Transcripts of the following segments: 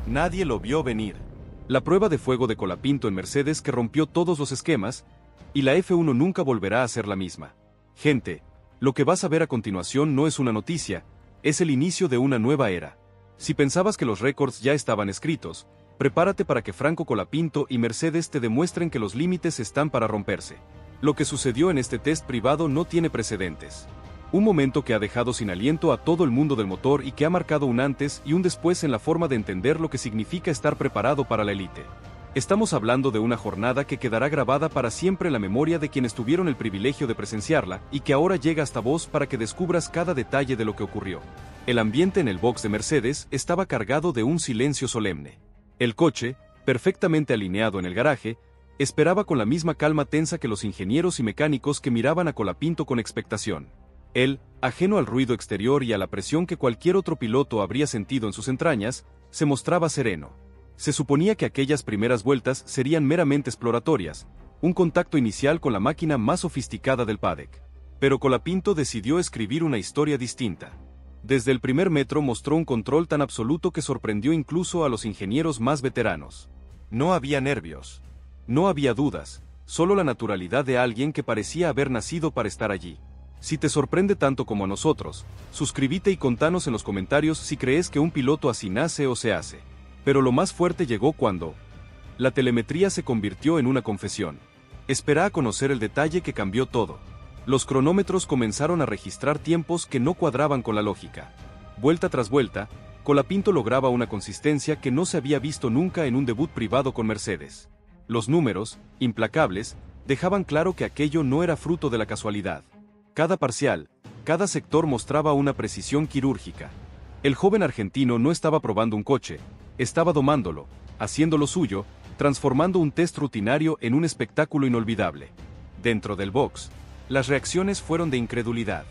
Nadie lo vio venir. La prueba de fuego de Colapinto en Mercedes que rompió todos los esquemas, y la F1 nunca volverá a ser la misma. Gente, lo que vas a ver a continuación no es una noticia, es el inicio de una nueva era. Si pensabas que los récords ya estaban escritos, prepárate para que Franco Colapinto y Mercedes te demuestren que los límites están para romperse. Lo que sucedió en este test privado no tiene precedentes. Un momento que ha dejado sin aliento a todo el mundo del motor y que ha marcado un antes y un después en la forma de entender lo que significa estar preparado para la élite. Estamos hablando de una jornada que quedará grabada para siempre en la memoria de quienes tuvieron el privilegio de presenciarla y que ahora llega hasta vos para que descubras cada detalle de lo que ocurrió. El ambiente en el box de Mercedes estaba cargado de un silencio solemne. El coche, perfectamente alineado en el garaje, esperaba con la misma calma tensa que los ingenieros y mecánicos que miraban a Colapinto con expectación. Él, ajeno al ruido exterior y a la presión que cualquier otro piloto habría sentido en sus entrañas, se mostraba sereno. Se suponía que aquellas primeras vueltas serían meramente exploratorias, un contacto inicial con la máquina más sofisticada del paddock. Pero Colapinto decidió escribir una historia distinta. Desde el primer metro mostró un control tan absoluto que sorprendió incluso a los ingenieros más veteranos. No había nervios. No había dudas, solo la naturalidad de alguien que parecía haber nacido para estar allí. Si te sorprende tanto como a nosotros, suscríbete y contanos en los comentarios si crees que un piloto así nace o se hace. Pero lo más fuerte llegó cuando la telemetría se convirtió en una confesión. Espera a conocer el detalle que cambió todo. Los cronómetros comenzaron a registrar tiempos que no cuadraban con la lógica. Vuelta tras vuelta, Colapinto lograba una consistencia que no se había visto nunca en un debut privado con Mercedes. Los números, implacables, dejaban claro que aquello no era fruto de la casualidad. Cada parcial, cada sector mostraba una precisión quirúrgica. El joven argentino no estaba probando un coche, estaba domándolo, haciendo lo suyo, transformando un test rutinario en un espectáculo inolvidable. Dentro del box, las reacciones fueron de incredulidad.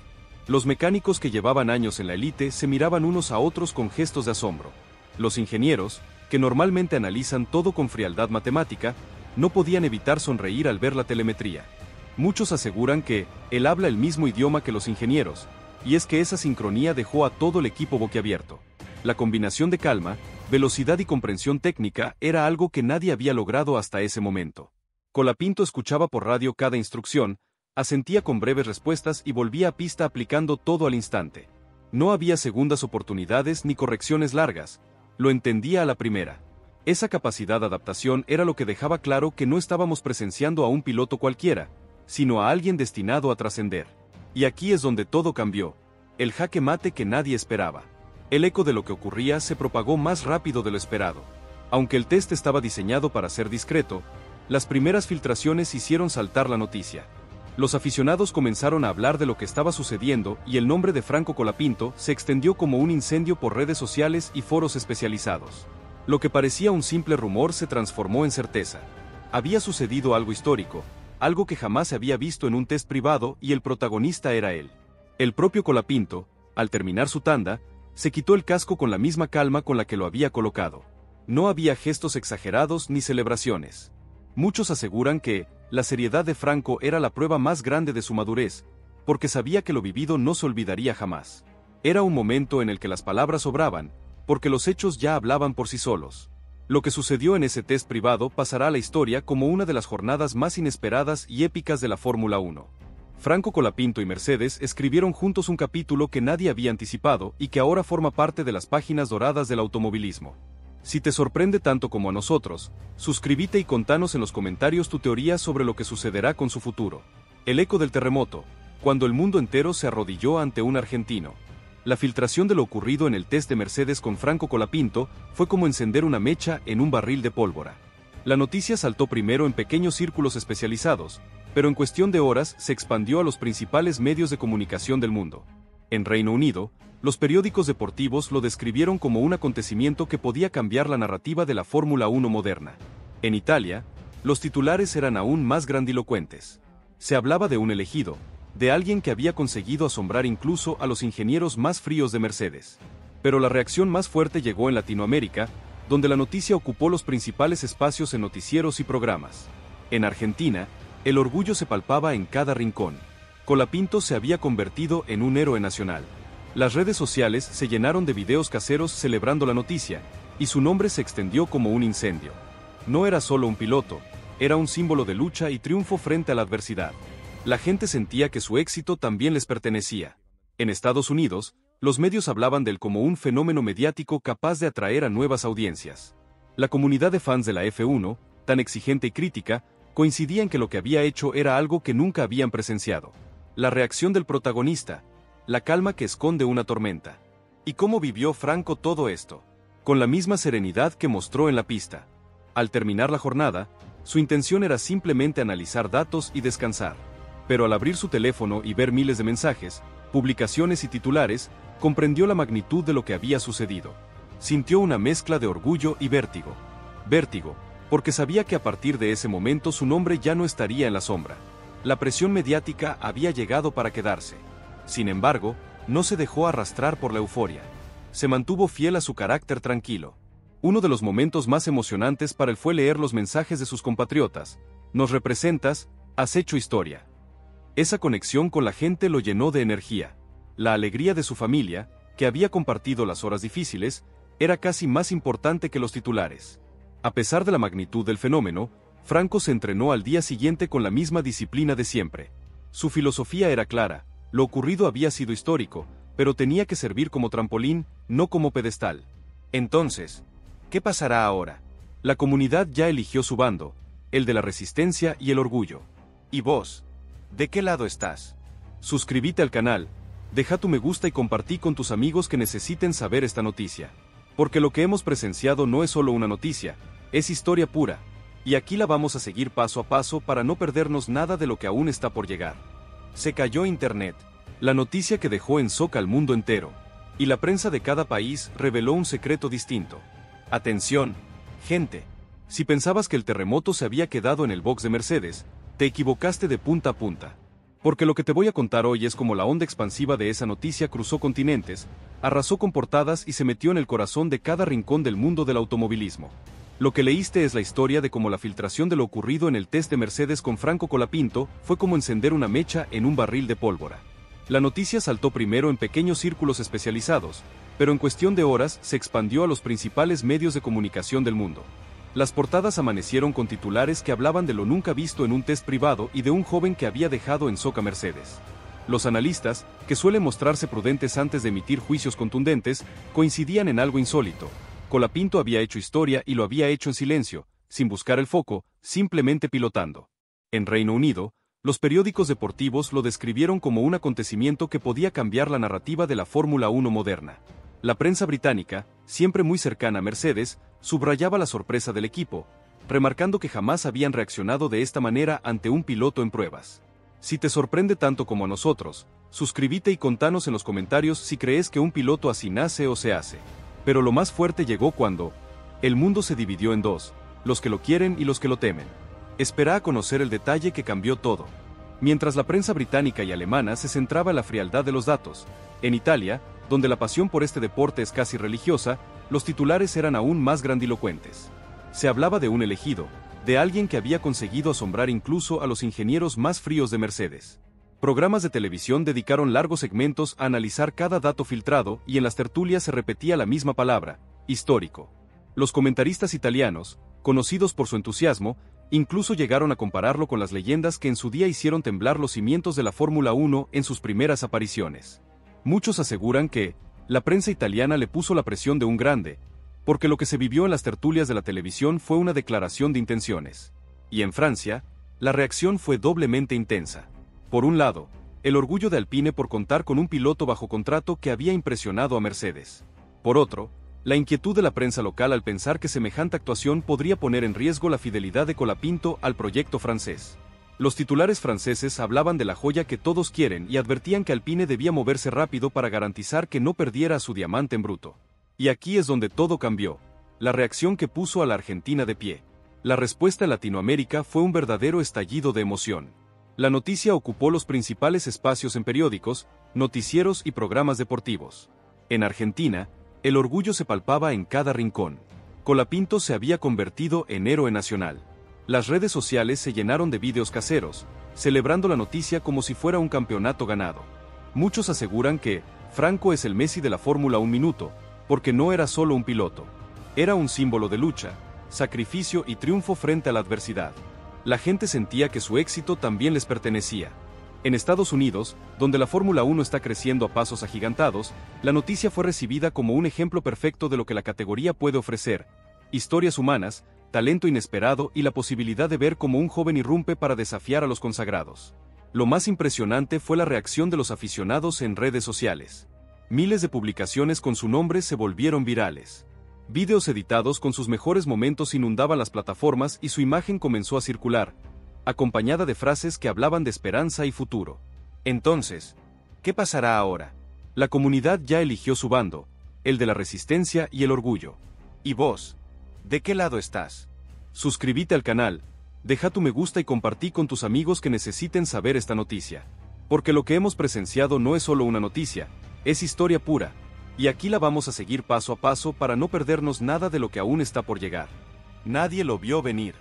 Los mecánicos que llevaban años en la élite se miraban unos a otros con gestos de asombro. Los ingenieros, que normalmente analizan todo con frialdad matemática, no podían evitar sonreír al ver la telemetría. Muchos aseguran que él habla el mismo idioma que los ingenieros, y es que esa sincronía dejó a todo el equipo boquiabierto. La combinación de calma, velocidad y comprensión técnica era algo que nadie había logrado hasta ese momento. Colapinto escuchaba por radio cada instrucción, asentía con breves respuestas y volvía a pista aplicando todo al instante. No había segundas oportunidades ni correcciones largas, lo entendía a la primera. Esa capacidad de adaptación era lo que dejaba claro que no estábamos presenciando a un piloto cualquiera, sino a alguien destinado a trascender. Y aquí es donde todo cambió, el jaque mate que nadie esperaba. El eco de lo que ocurría se propagó más rápido de lo esperado. Aunque el test estaba diseñado para ser discreto, las primeras filtraciones hicieron saltar la noticia. Los aficionados comenzaron a hablar de lo que estaba sucediendo y el nombre de Franco Colapinto se extendió como un incendio por redes sociales y foros especializados. Lo que parecía un simple rumor se transformó en certeza. Había sucedido algo histórico, algo que jamás se había visto en un test privado y el protagonista era él. El propio Colapinto, al terminar su tanda, se quitó el casco con la misma calma con la que lo había colocado. No había gestos exagerados ni celebraciones. Muchos aseguran que la seriedad de Franco era la prueba más grande de su madurez, porque sabía que lo vivido no se olvidaría jamás. Era un momento en el que las palabras sobraban, porque los hechos ya hablaban por sí solos. Lo que sucedió en ese test privado pasará a la historia como una de las jornadas más inesperadas y épicas de la Fórmula 1. Franco Colapinto y Mercedes escribieron juntos un capítulo que nadie había anticipado y que ahora forma parte de las páginas doradas del automovilismo. Si te sorprende tanto como a nosotros, suscríbete y contanos en los comentarios tu teoría sobre lo que sucederá con su futuro. El eco del terremoto, cuando el mundo entero se arrodilló ante un argentino. La filtración de lo ocurrido en el test de Mercedes con Franco Colapinto fue como encender una mecha en un barril de pólvora. La noticia saltó primero en pequeños círculos especializados, pero en cuestión de horas se expandió a los principales medios de comunicación del mundo. En Reino Unido, los periódicos deportivos lo describieron como un acontecimiento que podía cambiar la narrativa de la Fórmula 1 moderna. En Italia, los titulares eran aún más grandilocuentes. Se hablaba de un elegido, de alguien que había conseguido asombrar incluso a los ingenieros más fríos de Mercedes. Pero la reacción más fuerte llegó en Latinoamérica, donde la noticia ocupó los principales espacios en noticieros y programas. En Argentina, el orgullo se palpaba en cada rincón. Colapinto se había convertido en un héroe nacional. Las redes sociales se llenaron de videos caseros celebrando la noticia, y su nombre se extendió como un incendio. No era solo un piloto, era un símbolo de lucha y triunfo frente a la adversidad. La gente sentía que su éxito también les pertenecía. En Estados Unidos, los medios hablaban de él como un fenómeno mediático capaz de atraer a nuevas audiencias. La comunidad de fans de la F1, tan exigente y crítica, coincidía en que lo que había hecho era algo que nunca habían presenciado. La reacción del protagonista, la calma que esconde una tormenta. ¿Y cómo vivió Franco todo esto? Con la misma serenidad que mostró en la pista. Al terminar la jornada, su intención era simplemente analizar datos y descansar. Pero al abrir su teléfono y ver miles de mensajes, publicaciones y titulares, comprendió la magnitud de lo que había sucedido. Sintió una mezcla de orgullo y vértigo. Vértigo, porque sabía que a partir de ese momento su nombre ya no estaría en la sombra. La presión mediática había llegado para quedarse. Sin embargo, no se dejó arrastrar por la euforia. Se mantuvo fiel a su carácter tranquilo. Uno de los momentos más emocionantes para él fue leer los mensajes de sus compatriotas. Nos representas, has hecho historia. Esa conexión con la gente lo llenó de energía. La alegría de su familia, que había compartido las horas difíciles, era casi más importante que los titulares. A pesar de la magnitud del fenómeno, Franco se entrenó al día siguiente con la misma disciplina de siempre. Su filosofía era clara, lo ocurrido había sido histórico, pero tenía que servir como trampolín, no como pedestal. Entonces, ¿qué pasará ahora? La comunidad ya eligió su bando, el de la resistencia y el orgullo. ¿Y vos? ¿De qué lado estás? Suscríbete al canal, deja tu me gusta y compartí con tus amigos que necesiten saber esta noticia. Porque lo que hemos presenciado no es solo una noticia, es historia pura. Y aquí la vamos a seguir paso a paso para no perdernos nada de lo que aún está por llegar. Se cayó Internet, la noticia que dejó en shock al mundo entero. Y la prensa de cada país reveló un secreto distinto. Atención, gente. Si pensabas que el terremoto se había quedado en el box de Mercedes, te equivocaste de punta a punta. Porque lo que te voy a contar hoy es como la onda expansiva de esa noticia cruzó continentes, arrasó con portadas y se metió en el corazón de cada rincón del mundo del automovilismo. Lo que leíste es la historia de cómo la filtración de lo ocurrido en el test de Mercedes con Franco Colapinto fue como encender una mecha en un barril de pólvora. La noticia saltó primero en pequeños círculos especializados, pero en cuestión de horas se expandió a los principales medios de comunicación del mundo. Las portadas amanecieron con titulares que hablaban de lo nunca visto en un test privado y de un joven que había dejado en shock a Mercedes. Los analistas, que suelen mostrarse prudentes antes de emitir juicios contundentes, coincidían en algo insólito. Colapinto había hecho historia y lo había hecho en silencio, sin buscar el foco, simplemente pilotando. En Reino Unido, los periódicos deportivos lo describieron como un acontecimiento que podía cambiar la narrativa de la Fórmula 1 moderna. La prensa británica, siempre muy cercana a Mercedes, subrayaba la sorpresa del equipo, remarcando que jamás habían reaccionado de esta manera ante un piloto en pruebas. Si te sorprende tanto como a nosotros, suscríbete y contanos en los comentarios si crees que un piloto así nace o se hace. Pero lo más fuerte llegó cuando el mundo se dividió en dos, los que lo quieren y los que lo temen. Espera a conocer el detalle que cambió todo. Mientras la prensa británica y alemana se centraba en la frialdad de los datos, en Italia, donde la pasión por este deporte es casi religiosa, los titulares eran aún más grandilocuentes. Se hablaba de un elegido, de alguien que había conseguido asombrar incluso a los ingenieros más fríos de Mercedes. Programas de televisión dedicaron largos segmentos a analizar cada dato filtrado y en las tertulias se repetía la misma palabra, histórico. Los comentaristas italianos, conocidos por su entusiasmo, incluso llegaron a compararlo con las leyendas que en su día hicieron temblar los cimientos de la Fórmula 1 en sus primeras apariciones. Muchos aseguran que la prensa italiana le puso la presión de un grande, porque lo que se vivió en las tertulias de la televisión fue una declaración de intenciones. Y en Francia, la reacción fue doblemente intensa. Por un lado, el orgullo de Alpine por contar con un piloto bajo contrato que había impresionado a Mercedes. Por otro, la inquietud de la prensa local al pensar que semejante actuación podría poner en riesgo la fidelidad de Colapinto al proyecto francés. Los titulares franceses hablaban de la joya que todos quieren y advertían que Alpine debía moverse rápido para garantizar que no perdiera a su diamante en bruto. Y aquí es donde todo cambió. La reacción que puso a la Argentina de pie. La respuesta en Latinoamérica fue un verdadero estallido de emoción. La noticia ocupó los principales espacios en periódicos, noticieros y programas deportivos. En Argentina, el orgullo se palpaba en cada rincón. Colapinto se había convertido en héroe nacional. Las redes sociales se llenaron de vídeos caseros, celebrando la noticia como si fuera un campeonato ganado. Muchos aseguran que Franco es el Messi de la Fórmula 1 minuto, porque no era solo un piloto. Era un símbolo de lucha, sacrificio y triunfo frente a la adversidad. La gente sentía que su éxito también les pertenecía. En Estados Unidos, donde la Fórmula 1 está creciendo a pasos agigantados, la noticia fue recibida como un ejemplo perfecto de lo que la categoría puede ofrecer: historias humanas, talento inesperado y la posibilidad de ver cómo un joven irrumpe para desafiar a los consagrados. Lo más impresionante fue la reacción de los aficionados en redes sociales. Miles de publicaciones con su nombre se volvieron virales. Vídeos editados con sus mejores momentos inundaban las plataformas y su imagen comenzó a circular, acompañada de frases que hablaban de esperanza y futuro. Entonces, ¿qué pasará ahora? La comunidad ya eligió su bando, el de la resistencia y el orgullo. ¿Y vos? ¿De qué lado estás? Suscríbete al canal, deja tu me gusta y compartí con tus amigos que necesiten saber esta noticia. Porque lo que hemos presenciado no es solo una noticia, es historia pura. Y aquí la vamos a seguir paso a paso para no perdernos nada de lo que aún está por llegar. Nadie lo vio venir.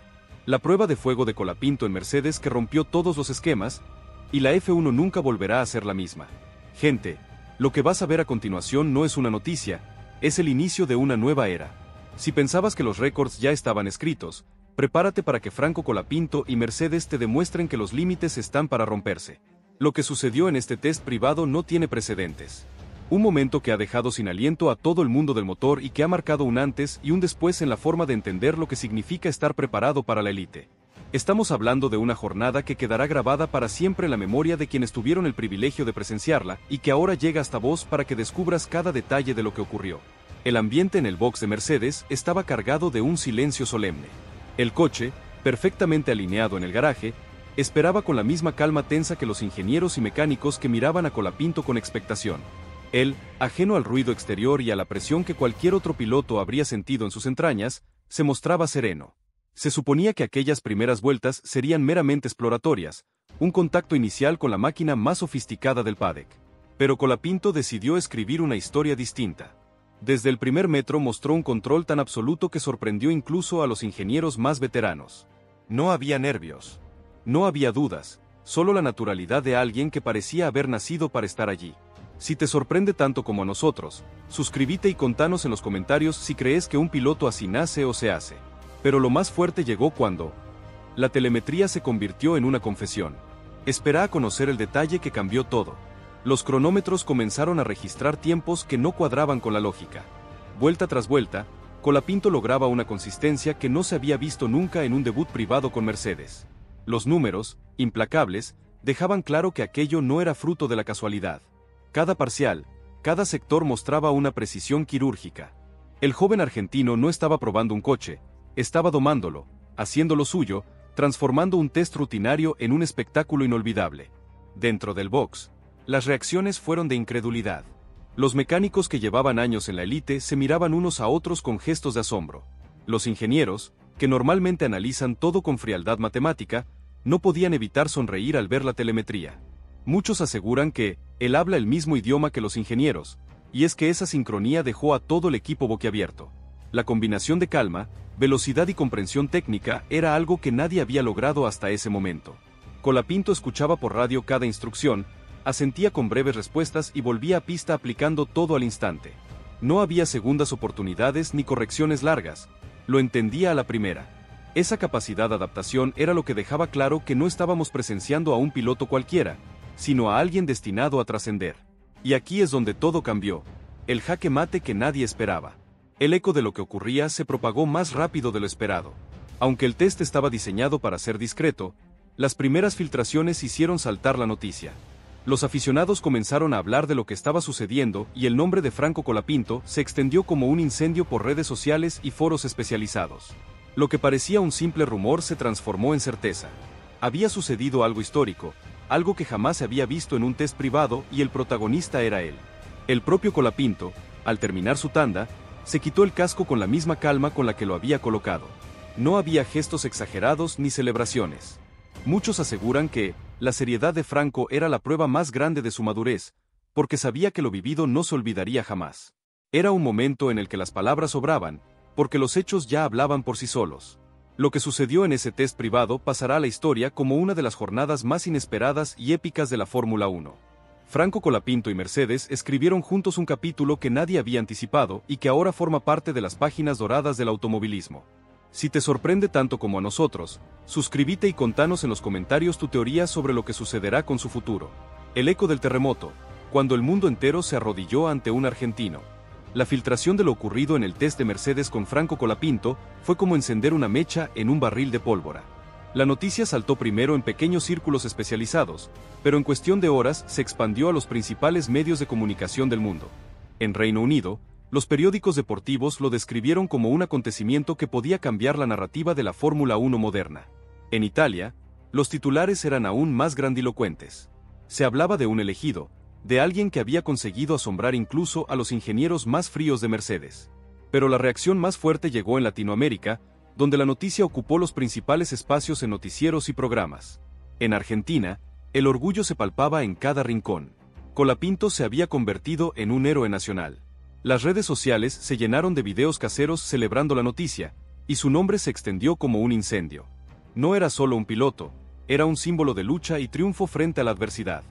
La prueba de fuego de Colapinto en Mercedes que rompió todos los esquemas, y la F1 nunca volverá a ser la misma. Gente, lo que vas a ver a continuación no es una noticia, es el inicio de una nueva era. Si pensabas que los récords ya estaban escritos, prepárate para que Franco Colapinto y Mercedes te demuestren que los límites están para romperse. Lo que sucedió en este test privado no tiene precedentes. Un momento que ha dejado sin aliento a todo el mundo del motor y que ha marcado un antes y un después en la forma de entender lo que significa estar preparado para la élite. Estamos hablando de una jornada que quedará grabada para siempre en la memoria de quienes tuvieron el privilegio de presenciarla y que ahora llega hasta vos para que descubras cada detalle de lo que ocurrió. El ambiente en el box de Mercedes estaba cargado de un silencio solemne. El coche, perfectamente alineado en el garaje, esperaba con la misma calma tensa que los ingenieros y mecánicos que miraban a Colapinto con expectación. Él, ajeno al ruido exterior y a la presión que cualquier otro piloto habría sentido en sus entrañas, se mostraba sereno. Se suponía que aquellas primeras vueltas serían meramente exploratorias, un contacto inicial con la máquina más sofisticada del paddock. Pero Colapinto decidió escribir una historia distinta. Desde el primer metro mostró un control tan absoluto que sorprendió incluso a los ingenieros más veteranos. No había nervios. No había dudas, solo la naturalidad de alguien que parecía haber nacido para estar allí. Si te sorprende tanto como a nosotros, suscríbete y contanos en los comentarios si crees que un piloto así nace o se hace. Pero lo más fuerte llegó cuando la telemetría se convirtió en una confesión. Espera a conocer el detalle que cambió todo. Los cronómetros comenzaron a registrar tiempos que no cuadraban con la lógica. Vuelta tras vuelta, Colapinto lograba una consistencia que no se había visto nunca en un debut privado con Mercedes. Los números, implacables, dejaban claro que aquello no era fruto de la casualidad. Cada parcial, cada sector mostraba una precisión quirúrgica. El joven argentino no estaba probando un coche, estaba domándolo, haciendo lo suyo, transformando un test rutinario en un espectáculo inolvidable. Dentro del box, las reacciones fueron de incredulidad. Los mecánicos que llevaban años en la élite se miraban unos a otros con gestos de asombro. Los ingenieros, que normalmente analizan todo con frialdad matemática, no podían evitar sonreír al ver la telemetría. Muchos aseguran que él habla el mismo idioma que los ingenieros, y es que esa sincronía dejó a todo el equipo boquiabierto. La combinación de calma, velocidad y comprensión técnica era algo que nadie había logrado hasta ese momento. Colapinto escuchaba por radio cada instrucción, asentía con breves respuestas y volvía a pista aplicando todo al instante. No había segundas oportunidades ni correcciones largas, lo entendía a la primera. Esa capacidad de adaptación era lo que dejaba claro que no estábamos presenciando a un piloto cualquiera, sino a alguien destinado a trascender. Y aquí es donde todo cambió, el jaque mate que nadie esperaba. El eco de lo que ocurría se propagó más rápido de lo esperado. Aunque el test estaba diseñado para ser discreto, las primeras filtraciones hicieron saltar la noticia. Los aficionados comenzaron a hablar de lo que estaba sucediendo y el nombre de Franco Colapinto se extendió como un incendio por redes sociales y foros especializados. Lo que parecía un simple rumor se transformó en certeza. Había sucedido algo histórico, algo que jamás se había visto en un test privado y el protagonista era él. El propio Colapinto, al terminar su tanda, se quitó el casco con la misma calma con la que lo había colocado. No había gestos exagerados ni celebraciones. Muchos aseguran que la seriedad de Franco era la prueba más grande de su madurez, porque sabía que lo vivido no se olvidaría jamás. Era un momento en el que las palabras sobraban, porque los hechos ya hablaban por sí solos. Lo que sucedió en ese test privado pasará a la historia como una de las jornadas más inesperadas y épicas de la Fórmula 1. Franco Colapinto y Mercedes escribieron juntos un capítulo que nadie había anticipado y que ahora forma parte de las páginas doradas del automovilismo. Si te sorprende tanto como a nosotros, suscríbete y contanos en los comentarios tu teoría sobre lo que sucederá con su futuro. El eco del terremoto, cuando el mundo entero se arrodilló ante un argentino. La filtración de lo ocurrido en el test de Mercedes con Franco Colapinto fue como encender una mecha en un barril de pólvora. La noticia saltó primero en pequeños círculos especializados, pero en cuestión de horas se expandió a los principales medios de comunicación del mundo. En Reino Unido, los periódicos deportivos lo describieron como un acontecimiento que podía cambiar la narrativa de la Fórmula 1 moderna. En Italia, los titulares eran aún más grandilocuentes. Se hablaba de un elegido, de alguien que había conseguido asombrar incluso a los ingenieros más fríos de Mercedes. Pero la reacción más fuerte llegó en Latinoamérica, donde la noticia ocupó los principales espacios en noticieros y programas. En Argentina, el orgullo se palpaba en cada rincón. Colapinto se había convertido en un héroe nacional. Las redes sociales se llenaron de videos caseros celebrando la noticia, y su nombre se extendió como un incendio. No era solo un piloto, era un símbolo de lucha y triunfo frente a la adversidad.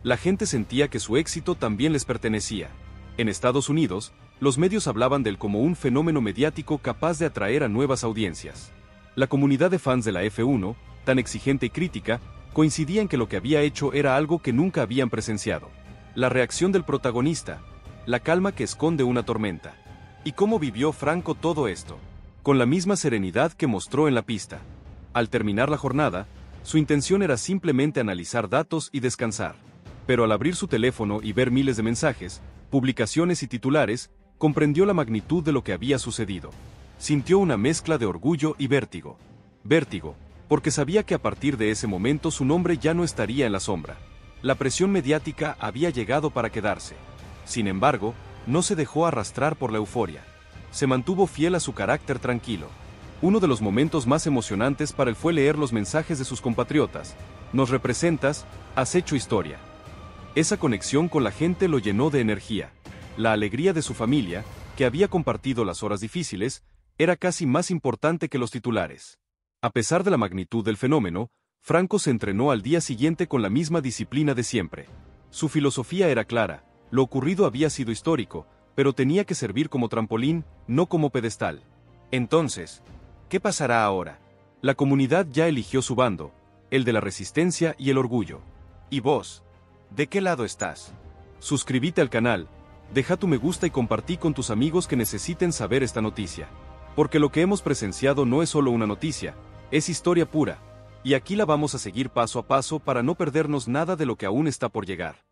La gente sentía que su éxito también les pertenecía. En Estados Unidos, los medios hablaban de él como un fenómeno mediático capaz de atraer a nuevas audiencias. La comunidad de fans de la F1, tan exigente y crítica, coincidía en que lo que había hecho era algo que nunca habían presenciado. La reacción del protagonista, la calma que esconde una tormenta. ¿Y cómo vivió Franco todo esto? Con la misma serenidad que mostró en la pista. Al terminar la jornada, su intención era simplemente analizar datos y descansar. Pero al abrir su teléfono y ver miles de mensajes, publicaciones y titulares, comprendió la magnitud de lo que había sucedido. Sintió una mezcla de orgullo y vértigo. Vértigo, porque sabía que a partir de ese momento su nombre ya no estaría en la sombra. La presión mediática había llegado para quedarse. Sin embargo, no se dejó arrastrar por la euforia. Se mantuvo fiel a su carácter tranquilo. Uno de los momentos más emocionantes para él fue leer los mensajes de sus compatriotas. Nos representas, has hecho historia. Esa conexión con la gente lo llenó de energía. La alegría de su familia, que había compartido las horas difíciles, era casi más importante que los titulares. A pesar de la magnitud del fenómeno, Franco se entrenó al día siguiente con la misma disciplina de siempre. Su filosofía era clara, lo ocurrido había sido histórico, pero tenía que servir como trampolín, no como pedestal. Entonces, ¿qué pasará ahora? La comunidad ya eligió su bando, el de la resistencia y el orgullo. ¿Y vos? ¿De qué lado estás? Suscríbete al canal, deja tu me gusta y compartí con tus amigos que necesiten saber esta noticia. Porque lo que hemos presenciado no es solo una noticia, es historia pura. Y aquí la vamos a seguir paso a paso para no perdernos nada de lo que aún está por llegar.